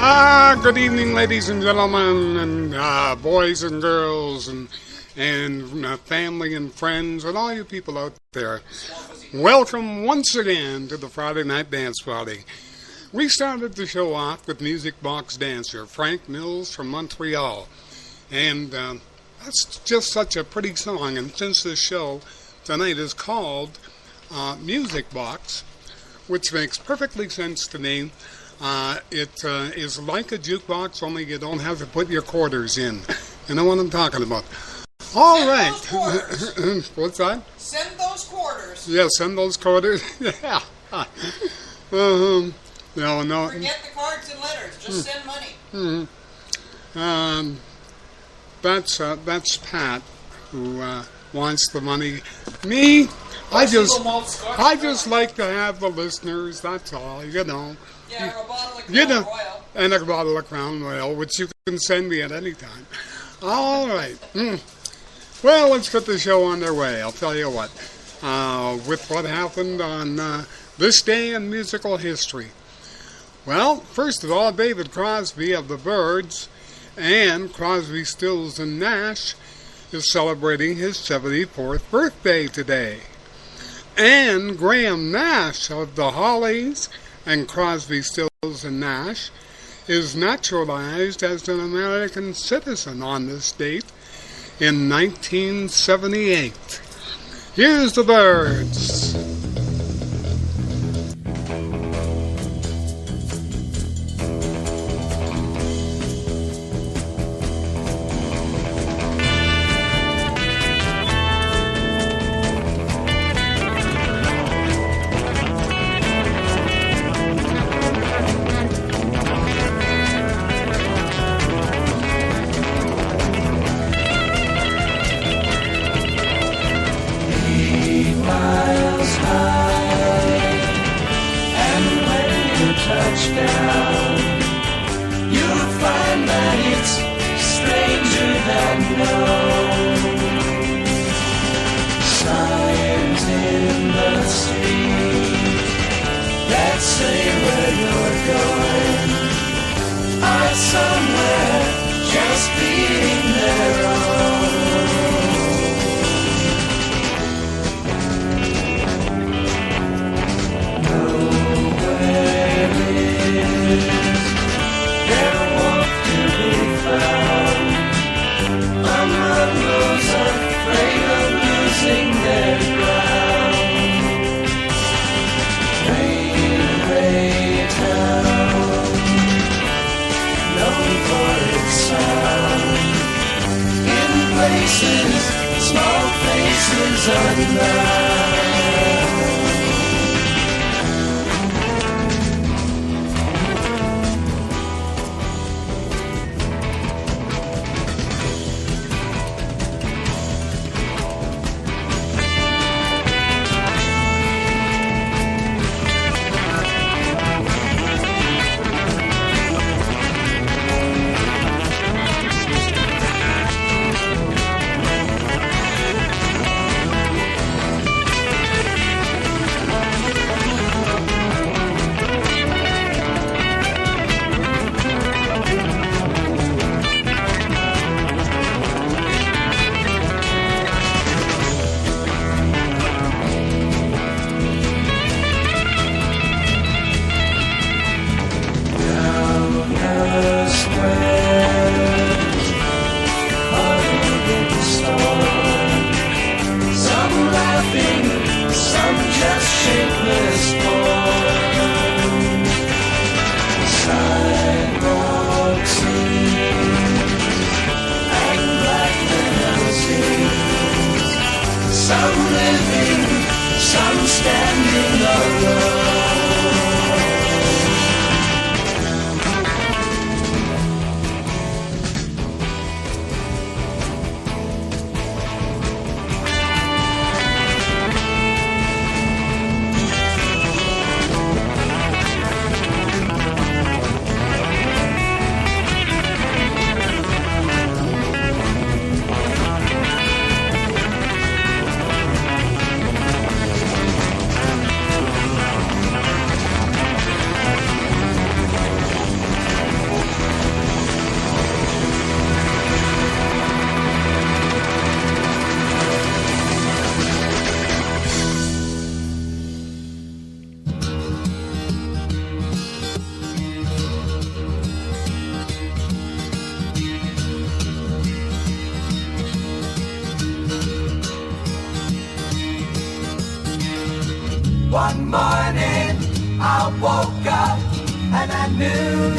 Good evening, ladies and gentlemen, and boys and girls, and family and friends, and all you people out there. Welcome once again to the Friday Night Dance Party. We started the show off with Music Box dancer Frank Mills from Montreal, and that's just such a pretty song. And since this show tonight is called Music Box, which makes perfectly sense to me. It is like a jukebox, only you don't have to put your quarters in. You know what I'm talking about. All send right. Those quarters. What's that? Send those quarters. Yeah, send those quarters. Yeah. No. Forget the cards and letters. Just send money. That's Pat, who wants the money. Me, I just like to have the listeners. That's all. You know. Yeah, or a bottle of Crown Royal. And a bottle of Crown Royal, which you can send me at any time. All right. Well, let's get the show underway. I'll tell you what. With what happened on this day in musical history. Well, first of all, David Crosby of the Byrds and Crosby, Stills and Nash is celebrating his 74th birthday today. And Graham Nash of the Hollies and Crosby, Stills and Nash is naturalized as an American citizen on this date in 1978. Here's the Byrds. One morning I woke up and I knew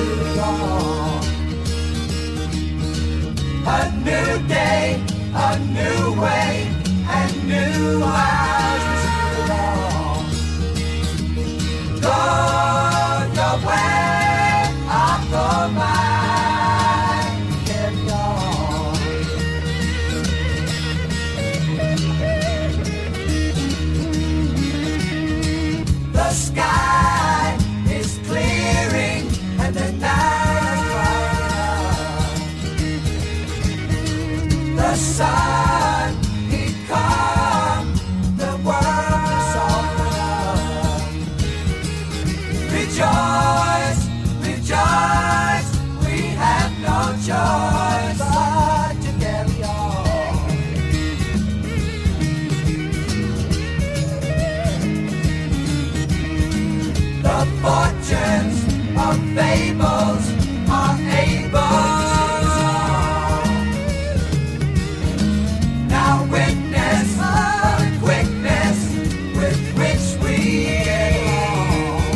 it all. A new day, a new way, and new eyes to see it all. Go your way, I'll go mine, carry on. The sky is clearing and the night is bright. The sun, he come, the world is open up. Rejoice, rejoice, we have no choice but to carry on. The fortunes of fables are able to solve. Now witness the quickness with which we evolve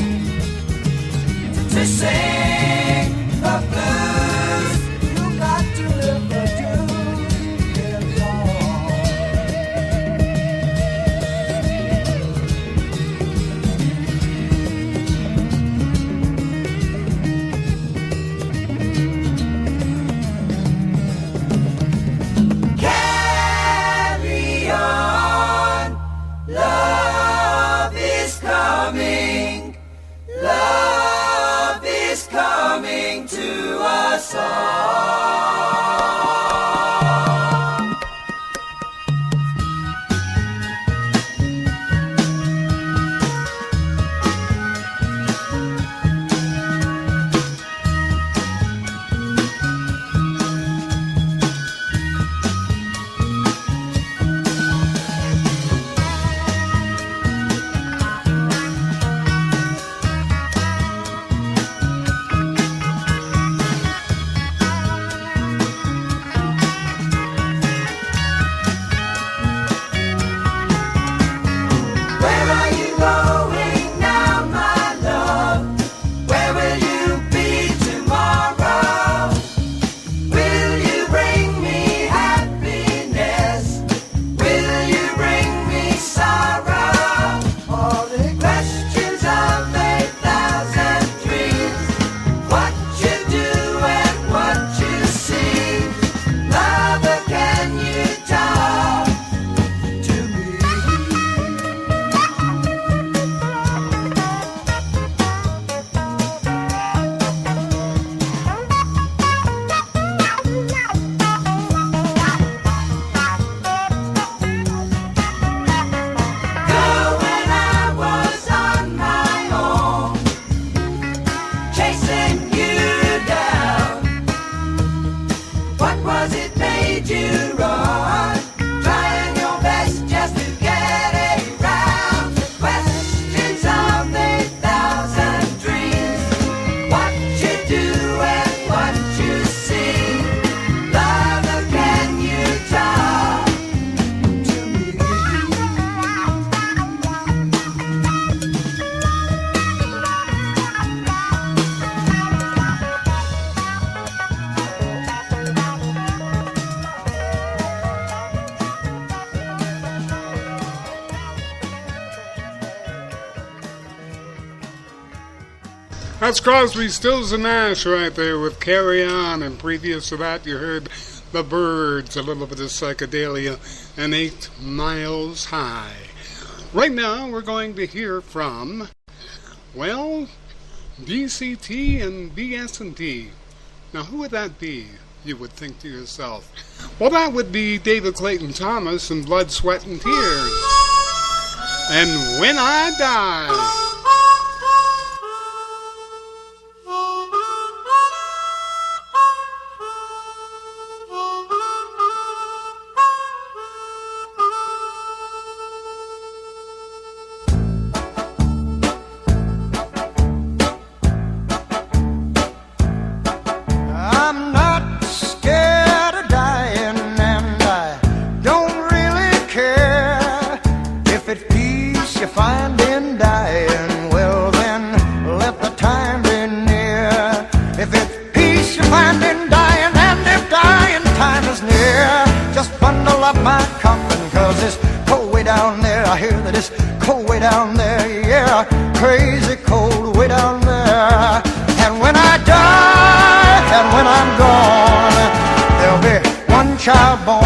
to sing the blues. You got to live the dues. Carry Carry on. Love is coming. Love is coming to us all. Where are you going now, my love? Where will you be tomorrow? Will you bring me happiness? Will you bring me sorrow? All the questions of 1,000 dreams. What you do and what you see. Lover, can you talk to me? When I was on my own, chasing you down. What was it made you run? Trying your best just to get around. The questions of 1,000 dreams. What you do and what you see. Lover, can you talk to me? That's Crosby, Stills, and Nash right there with Carry On. And previous to that, you heard the Birds, a little bit of psychedelia, and 8 Miles High. Right now, we're going to hear from, well, BCT and BS&T. Now, who would that be, you would think to yourself? Well, that would be David Clayton Thomas and Blood, Sweat, and Tears. And When I Die. I'm not scared of dying, and I don't really care if it peace you find in down there, yeah, crazy cold way down there. And when I die and when I'm gone, there'll be one child born